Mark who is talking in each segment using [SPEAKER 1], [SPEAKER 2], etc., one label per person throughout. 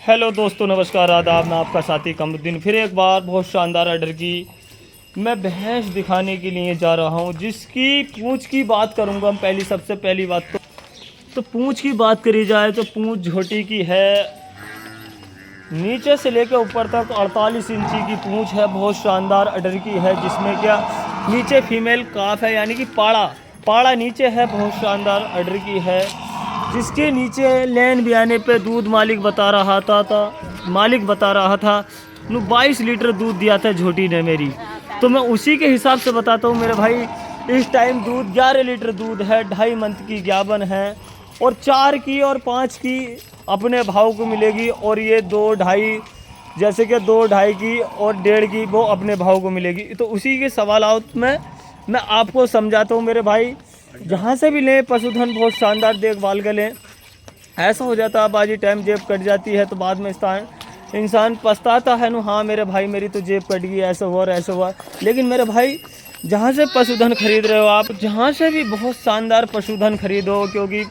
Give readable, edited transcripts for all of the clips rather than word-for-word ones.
[SPEAKER 1] Hello दोस्तों, नमस्कार, आदाब। मैं आपका साथी कमरुद्दीन फिर एक बार बहुत शानदार ऑर्डर की मैं भैंस दिखाने के लिए जा रहा हूं, जिसकी पूंछ की बात करूंगा। सबसे पहली बात तो पूंछ की बात करी जाए तो पूंछ झोटी की है। नीचे से लेकर ऊपर तक 48 इंची की पूंछ है। बहुत शानदार ऑर्डर की है, जिसमें क्या नीचे फीमेल काफ है, यानी कि पाड़ा नीचे है। बहुत शानदार ऑर्डर की है, जिसके नीचे लेन भी आने पे दूध मालिक बता रहा था 22 लीटर दूध दिया था झोटी ने मेरी। तो मैं उसी के हिसाब से बताता हूँ मेरे भाई। इस टाइम दूध 11 लीटर दूध है। 2.5 मंथ की ज्ञापन है, और 4 की और 5 की अपने भाव को मिलेगी, और ये 2, 2.5 जैसे कि 2, 2.5 की और 1.5 की वो अपने भाव को मिलेगी। तो उसी के सवालात में मैं आपको समझाता हूँ मेरे भाई। जहाँ से भी लें पशुधन बहुत शानदार देखभाल कर लें। ऐसा हो जाता है बाजी टाइम जेब कट जाती है तो बाद में इंसान पछताता है न, हाँ मेरे भाई मेरी तो जेब कट गई, ऐसा हुआ। लेकिन मेरे भाई, जहाँ से पशुधन खरीद रहे हो आप, जहाँ से भी बहुत शानदार पशुधन खरीदो, क्योंकि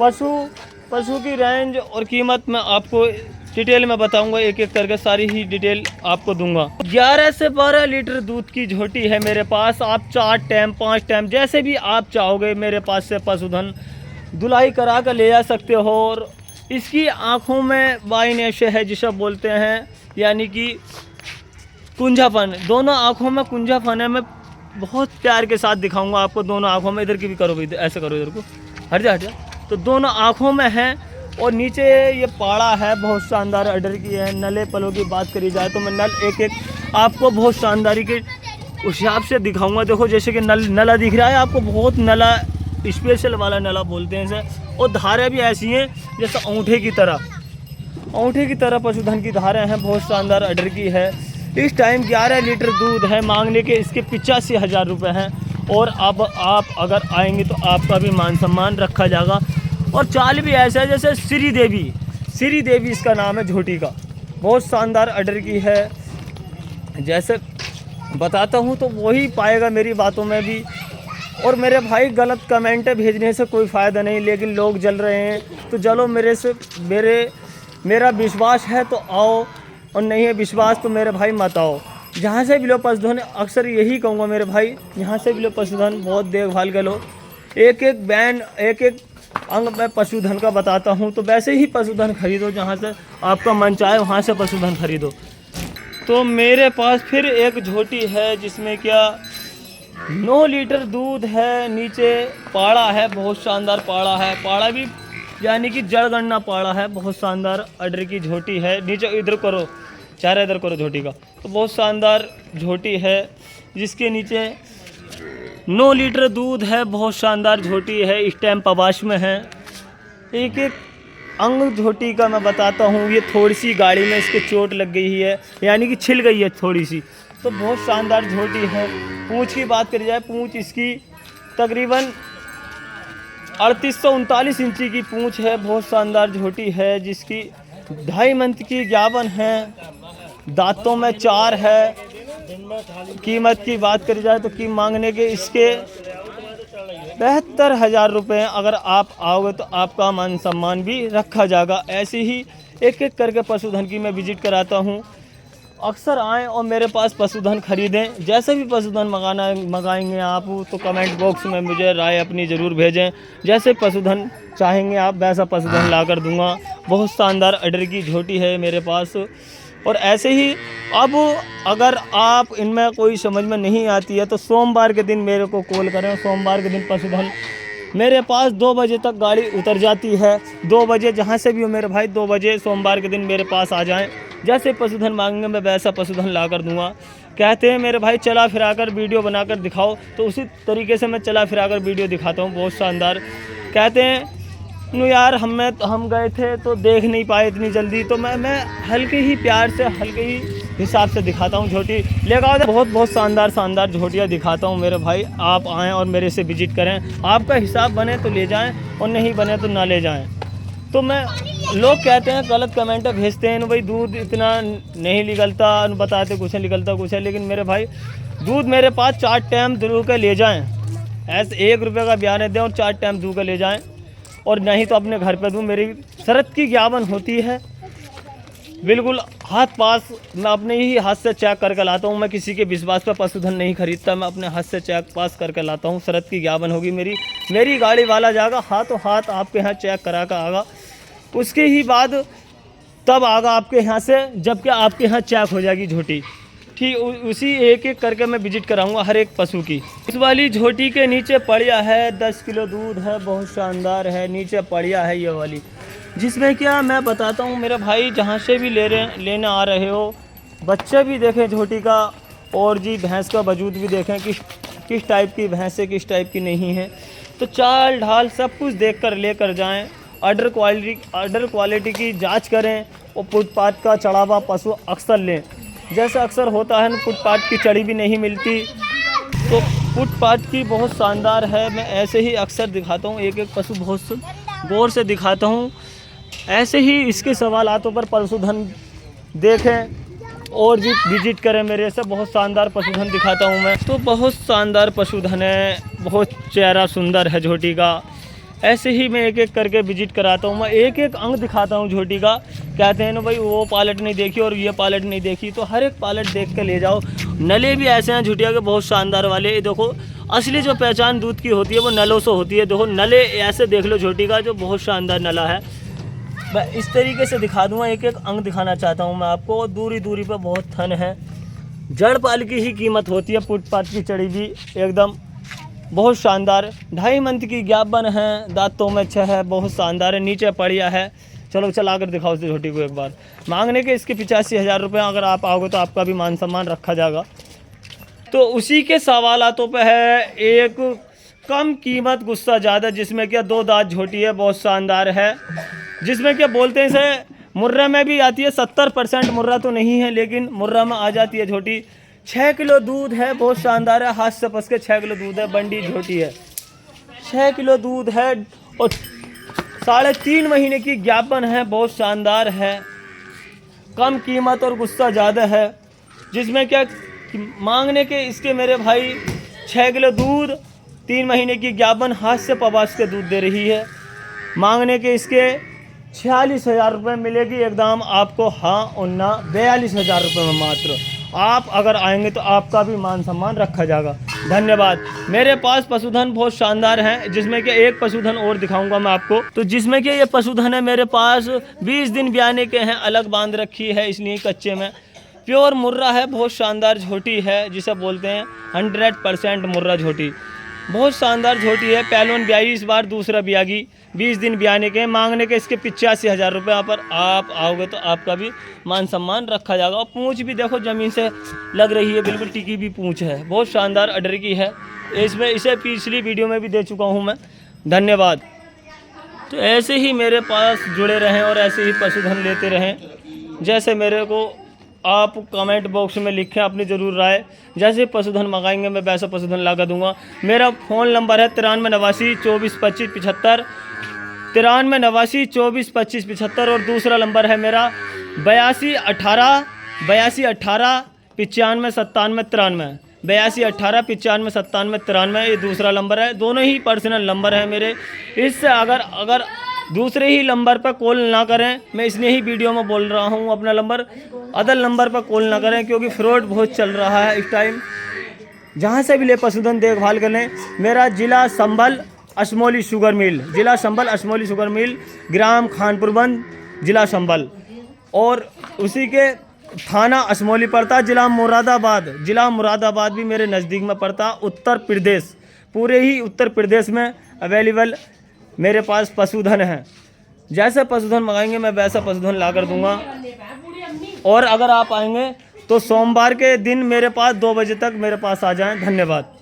[SPEAKER 1] पशु की रेंज और कीमत मैं आपको डिटेल में बताऊंगा। एक एक करके सारी ही डिटेल आपको दूंगा। 11 से 12 लीटर दूध की झोटी है मेरे पास। आप 4 टाइम 5 टाइम जैसे भी आप चाहोगे मेरे पास से पशुधन धुलाई करा कर ले जा सकते हो। और इसकी आँखों में वाइन ऐसे है जिसे बोलते हैं, यानी कि कुंजापन। दोनों आँखों में कुंजापन है। मैं बहुत प्यार के साथ दिखाऊंगा आपको दोनों आँखों में। इधर की भी करो, ऐसे करो, इधर को हट जा। तो दोनों आँखों में है, और नीचे ये पाड़ा है। बहुत शानदार ऑर्डर की है। नले पलों की बात करी जाए तो मैं नल एक एक आपको बहुत शानदारी के उस हिसाब से दिखाऊंगा। देखो, जैसे कि नला दिख रहा है आपको, बहुत नला स्पेशल वाला नला बोलते हैं इसे। और धारें भी ऐसी हैं जैसे अंगूठे की तरह पशुधन की धारें हैं। बहुत शानदार ऑर्डर की है। इस टाइम 11 लीटर दूध है। मांगने के इसके 85,000 रुपये हैं। और अब आप अगर आएंगे तो आपका भी मान सम्मान रखा जाएगा। और चाल भी ऐसा है जैसे श्री देवी इसका नाम है झोटी का। बहुत शानदार ऑर्डर की है। जैसे बताता हूँ तो वही पाएगा मेरी बातों में भी। और मेरे भाई, गलत कमेंट भेजने से कोई फ़ायदा नहीं, लेकिन लोग जल रहे हैं तो जलो। मेरा विश्वास है तो आओ, और नहीं है विश्वास तो मेरे भाई मत आओ। जहाँ से भी लो पशुधन, अक्सर यही कहूँगा मेरे भाई, यहाँ से भी लो पशुधन बहुत देखभाल कर लो। एक एक अंग में पशुधन का बताता हूँ। तो वैसे ही पशुधन खरीदो, जहाँ से आपका मन चाहे वहाँ से पशुधन खरीदो। तो मेरे पास फिर एक झोटी है, जिसमें क्या 9 लीटर दूध है। नीचे पाड़ा है, बहुत शानदार पाड़ा है। पाड़ा भी यानी कि जड़गन्ना पाड़ा है। बहुत शानदार ऑर्डर की झोटी है। नीचे इधर करो, चारा इधर करो झोटी का। तो बहुत शानदार झोटी है, जिसके नीचे 9 लीटर दूध है। बहुत शानदार झोटी है। इस टाइम पबाश में है। एक एक अंग झोटी का मैं बताता हूँ। ये थोड़ी सी गाड़ी में इसके चोट लग गई है, यानी कि छिल गई है थोड़ी सी। तो बहुत शानदार झोटी है। पूंछ की बात करी जाए, पूंछ इसकी तकरीबन 3839 इंची की पूंछ है। बहुत शानदार झोटी है, जिसकी 2.5 मंथ की ज्ञापन है। दांतों में 4 है। कीमत की बात करी जाए तो मांगने के इसके 72,000 रुपये। अगर आप आओगे तो आपका मान सम्मान भी रखा जाएगा। ऐसे ही एक एक करके पशुधन की मैं विजिट कराता हूँ। अक्सर आएँ और मेरे पास पशुधन खरीदें। जैसे भी पशुधन मंगाएंगे आप तो कमेंट बॉक्स में मुझे राय अपनी ज़रूर भेजें। जैसे पशुधन चाहेंगे आप वैसा पशुधन ला कर दूँगा। बहुत शानदार ऑर्डर की झोटी है मेरे पास। और ऐसे ही अब अगर आप इनमें कोई समझ में नहीं आती है तो सोमवार के दिन मेरे को कॉल करें। सोमवार के दिन पशुधन मेरे पास 2 बजे तक गाड़ी उतर जाती है। 2 बजे जहाँ से भी हो मेरे भाई, 2 बजे सोमवार के दिन मेरे पास आ जाएं। जैसे पशुधन मांगेंगे मैं वैसा पशुधन ला कर दूँगा। कहते हैं मेरे भाई चला फिरा कर वीडियो बनाकर दिखाओ, तो उसी तरीके से मैं चला फिरा कर वीडियो दिखाता हूँ। बहुत शानदार। कहते हैं नो यार, हम गए थे तो देख नहीं पाए इतनी जल्दी। तो मैं हल्के ही प्यार से, हल्के ही हिसाब से दिखाता हूँ झोटी। लेकर बहुत शानदार झोटियाँ दिखाता हूँ मेरे भाई। आप आएँ और मेरे से विजिट करें। आपका हिसाब बने तो ले जाएं, और नहीं बने तो ना ले जाएं। तो लोग कहते हैं, गलत कमेंट भेजते हैं भाई दूध इतना नहीं निकलता, बताते कुछ है, निकलता कुछ है। लेकिन मेरे भाई, दूध मेरे पास 4 टाइम दूध के ले जाएँ। ऐसे 1 रुपये का बयान दें और 4 टाइम दूध के ले जाएँ, और नहीं तो अपने घर पे दूँ। मेरी शरत की ज्ञापन होती है। बिल्कुल हाथ पास, मैं अपने ही हाथ से चेक करके लाता हूँ। मैं किसी के विश्वास पर पशुधन नहीं खरीदता, मैं अपने हाथ से चेक पास करके लाता हूँ। शरत की ज्ञापन होगी मेरी गाड़ी वाला जाएगा हाथों हाथ आपके यहाँ चेक करा कर आगा, उसके ही बाद तब आगा आपके यहाँ से, जबकि आपके यहाँ चेक हो जाएगी झोटी। ठीक उसी एक एक करके मैं विजिट कराऊंगा हर एक पशु की। इस वाली झोटी के नीचे पड़िया है, 10 किलो दूध है, बहुत शानदार है। नीचे पड़िया है ये वाली, जिसमें क्या मैं बताता हूँ मेरे भाई, जहाँ से भी लेने आ रहे हो, बच्चे भी देखें झोटी का, और जी भैंस का वजूद भी देखें किस टाइप की भैंस है, किस टाइप की नहीं है। तो चाल ढाल सब कुछ देख कर लेकर जाएँ। ऑर्डर क्वालिटी की जाँच करें, और फुटपाथ का चढ़ा हुआ पशु अक्सर लें। जैसे अक्सर होता है ना, फुटपाथ की चढ़ी भी नहीं मिलती, तो फुटपाथ की बहुत शानदार है। मैं ऐसे ही अक्सर दिखाता हूँ, एक एक पशु बहुत गौर से दिखाता हूँ। ऐसे ही इसके सवालातों पर पशुधन देखें और जी विजिट करें मेरे से। बहुत शानदार पशुधन दिखाता हूँ मैं, तो बहुत शानदार पशुधन है, बहुत चेहरा सुंदर है झोटी का। ऐसे ही मैं एक एक करके विजिट कराता हूँ, मैं एक एक अंग दिखाता हूँ झोटी का। कहते हैं ना भाई वो पालट नहीं देखी और ये पालट नहीं देखी, तो हर एक पालट देख के ले जाओ। नले भी ऐसे हैं झोटिया के बहुत शानदार वाले। ये देखो असली जो पहचान दूध की होती है वो नलों से होती है। देखो नले ऐसे देख लो झोटी का, जो बहुत शानदार नला है। मैं इस तरीके से दिखा दूँगा, एक एक अंग दिखाना चाहता हूँ मैं आपको। दूरी दूरी पर बहुत थन है। जड़ पाल की ही कीमत होती है, फुटपाथ की चढ़ी भी एकदम बहुत शानदार। 2.5 मंथ की ज्ञापन है, दांतों में अच्छा है, बहुत शानदार है। नीचे पड़िया है। चलो चला कर दिखाओ उस झोटी को एक बार। मांगने के इसके 85,000 रुपये, अगर आप आओगे तो आपका भी मान सम्मान रखा जाएगा। तो उसी के सवालातों पे है एक कम कीमत गुस्सा ज़्यादा, जिसमें क्या 2 दांत झोटी है, बहुत शानदार है। जिसमें क्या बोलते हैं इसे, मुर्रा में भी आती है। 70% मुर्रा तो नहीं है, लेकिन मुर्रा में आ जाती है झोटी। 6 किलो दूध है, बहुत शानदार है। हाथ से पस के 6 किलो दूध है, बंडी झोटी है। 6 किलो दूध है और 3.5 महीने की ज्ञापन है, बहुत शानदार है। कम कीमत और गुस्सा ज़्यादा है। जिसमें क्या मांगने के इसके मेरे भाई 6 किलो दूध, 3 महीने की ज्ञापन, हाथ से पबास के दूध दे रही है। मांगने के इसके 46,000 रुपये मिलेगी एकदम आपको, हाँ और ना, 42,000 रुपये में मात्र। आप अगर आएंगे तो आपका भी मान सम्मान रखा जाएगा। धन्यवाद। मेरे पास पशुधन बहुत शानदार हैं, जिसमें कि एक पशुधन और दिखाऊंगा मैं आपको। तो जिसमें कि ये पशुधन है मेरे पास 20 दिन ब्याने के हैं, अलग बांध रखी है इसलिए कच्चे में। प्योर मुर्रा है, बहुत शानदार झोटी है, जिसे बोलते हैं 100% मुर्रा झोटी। बहुत शानदार झोटी है। पहलवान ब्याई इस बार, दूसरा ब्यागी। 20 दिन ब्याने के, मांगने के इसके 85,000 रुपये। यहाँ पर आप आओगे तो आपका भी मान सम्मान रखा जाएगा। और पूँछ भी देखो ज़मीन से लग रही है, बिल्कुल टिकी भी पूँछ है, बहुत शानदार अडर की है। इसमें इसे पिछली वीडियो में भी दे चुका हूँ मैं। धन्यवाद। तो ऐसे ही मेरे पास जुड़े रहें और ऐसे ही पशुधन लेते रहें। जैसे मेरे को आप कमेंट बॉक्स में लिखें अपनी ज़रूर राय। जैसे पशुधन मंगाएंगे मैं वैसा पशुधन ला कर दूँगा। मेरा फ़ोन नंबर है 9389 24 25 75, 9389 24 25 75। और दूसरा नंबर है मेरा 82 18 95 97 93, 82 18 95 97 93। ये दूसरा नंबर है। दोनों ही पर्सनल नंबर है मेरे। इससे अगर दूसरे ही नंबर पर कॉल ना करें, मैं इसलिए ही वीडियो में बोल रहा हूँ अपना नंबर, अदर नंबर पर कॉल ना करें, क्योंकि फ्रॉड बहुत चल रहा है इस टाइम। जहाँ से भी ले पशुधन देखभाल करें। मेरा जिला संभल अशमोली शुगर मिल, जिला संभल अशमोली शुगर मिल, ग्राम खानपुरबंद, जिला संभल। और उसी के थाना अशमोली पड़ता, जिला मुरादाबाद भी मेरे नज़दीक में पड़ता। उत्तर प्रदेश, पूरे ही उत्तर प्रदेश में अवेलेबल मेरे पास पशुधन है। जैसे पशुधन मंगाएंगे मैं वैसा पशुधन ला कर दूंगा। और अगर आप आएंगे तो सोमवार के दिन मेरे पास 2 बजे तक मेरे पास आ जाएं। धन्यवाद।